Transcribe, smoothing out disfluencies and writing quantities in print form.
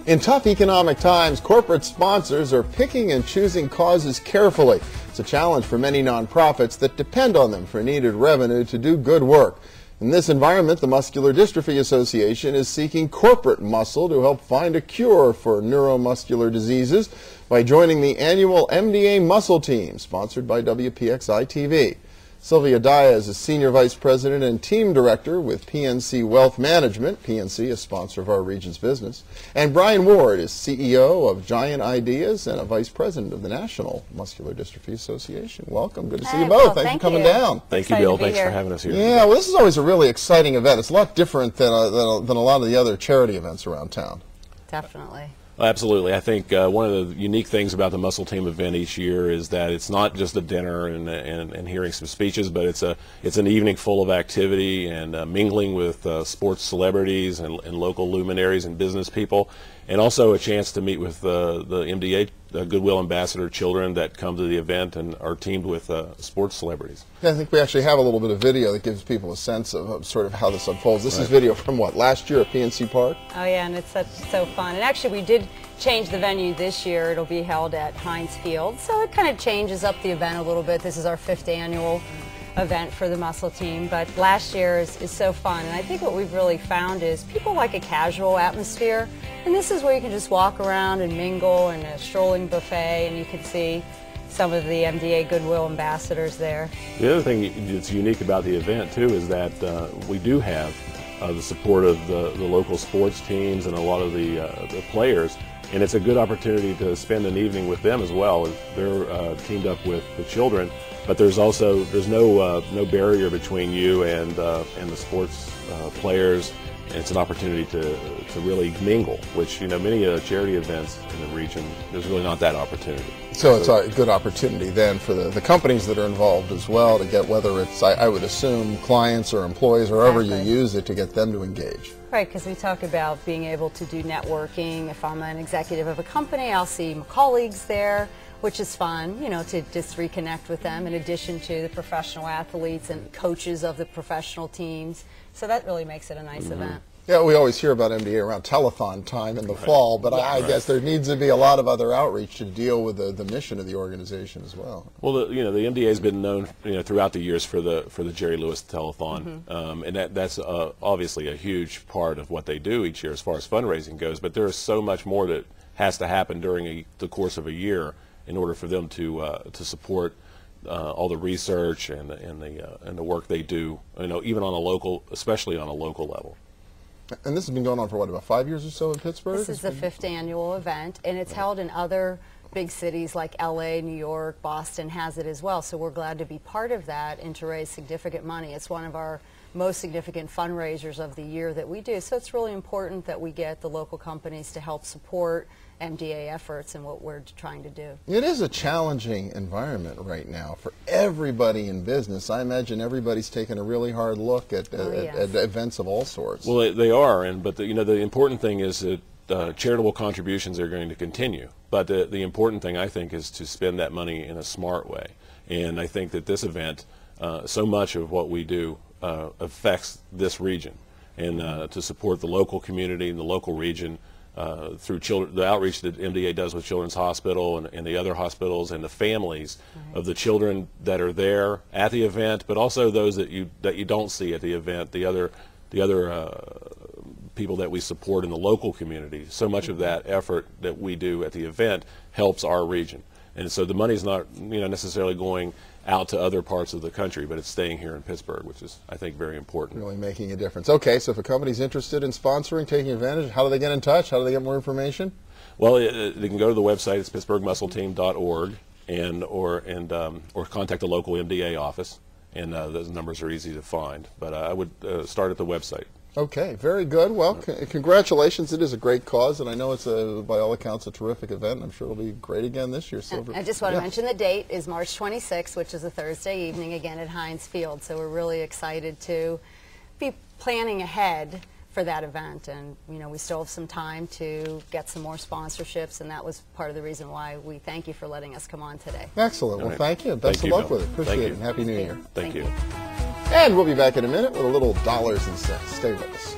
In tough economic times, corporate sponsors are picking and choosing causes carefully. It's a challenge for many nonprofits that depend on them for needed revenue to do good work. In this environment, the Muscular Dystrophy Association is seeking corporate muscle to help find a cure for neuromuscular diseases by joining the annual MDA Muscle Team, sponsored by WPXI-TV. Syvia Diez is Senior Vice President and Team Director with PNC Wealth Management. PNC, a sponsor of our region's business. And Bryan is CEO of Giant Ideas and a Vice President of the National Muscular Dystrophy Association. Welcome. Good to see you both. Thanks for coming down. Thank you, Bill. Thanks for having us here. Yeah, well, this is always a really exciting event. It's a lot different than a lot of the other charity events around town. Definitely. Absolutely. I think one of the unique things about the Muscle Team event each year is that it's not just a dinner and hearing some speeches, but it's an evening full of activity and mingling with sports celebrities and local luminaries and business people, and also a chance to meet with the MDA Goodwill Ambassador children that come to the event and are teamed with sports celebrities. Yeah, I think we actually have a little bit of video that gives people a sense of sort of how this unfolds. This is video from what, last year at PNC Park? Oh yeah, and it's so fun. And actually we did change the venue this year. It'll be held at Heinz Field, so it kind of changes up the event a little bit. This is our 5th annual event for the Muscle Team, but last year is so fun. And I think what we've really found is people like a casual atmosphere, and this is where you can just walk around and mingle, and a strolling buffet, and you can see some of the MDA Goodwill ambassadors there. The other thing that's unique about the event too is that we do have the support of the local sports teams and a lot of the players, and it's a good opportunity to spend an evening with them as well. They're teamed up with the children, but there's no barrier between you and the sports players. And it's an opportunity to really mingle, which, you know, many charity events in the region, there's really not that opportunity. So it's a good opportunity then for the companies that are involved as well to get, whether it's, I would assume, clients or employees or however you use it, to get them to engage. Right, because we talk about being able to do networking. If I'm an executive of a company, I'll see my colleagues there, which is fun, you know, to just reconnect with them, in addition to the professional athletes and coaches of the professional teams. So that really makes it a nice event. Yeah, we always hear about MDA around telethon time in the fall, but I guess there needs to be a lot of other outreach to deal with the mission of the organization as well. Well, the MDA has been known, throughout the years for the Jerry Lewis telethon, and that's obviously a huge part of what they do each year as far as fundraising goes. But there is so much more that has to happen during the course of a year in order for them to support all the research and the work they do, even on a local, especially on a local level. And this has been going on for what, about 5 years or so in Pittsburgh? This is the 5th annual event, and it's held in other big cities like LA, New York, Boston has it as well. So we're glad to be part of that and to raise significant money. It's one of our most significant fundraisers of the year that we do. So it's really important that we get the local companies to help support MDA efforts and what we're trying to do. It is a challenging environment right now for everybody in business. I imagine everybody's taking a really hard look at events of all sorts. Well, they are, but the important thing is that charitable contributions are going to continue. But the important thing, I think, is to spend that money in a smart way. And I think that this event, so much of what we do affects this region, and to support the local community and the local region through the outreach that MDA does with Children's Hospital and the other hospitals and the families of the children that are there at the event, but also those that you don't see at the event, the other people that we support in the local community. So much of that effort that we do at the event helps our region, and so the money's not necessarily going out to other parts of the country, but it's staying here in Pittsburgh, which is, I think, very important. Really making a difference. Okay, so if a company's interested in sponsoring, taking advantage, how do they get in touch? How do they get more information? Well, they can go to the website. It's pittsburghmuscleteam.org, or contact the local MDA office, and those numbers are easy to find. But I would start at the website. Okay, very good. Well, congratulations. It is a great cause, and I know it's, by all accounts, a terrific event. I'm sure it'll be great again this year. I just want to mention the date is March 26th, which is a Thursday evening, again at Heinz Field. So we're really excited to be planning ahead for that event, and we still have some time to get some more sponsorships, and that was part of the reason why we thank you for letting us come on today. Excellent. Well, thank you. Best of luck with it. Appreciate it, and Happy New Year. Thank you. And we'll be back in a minute with a little dollars and cents. Stay with us.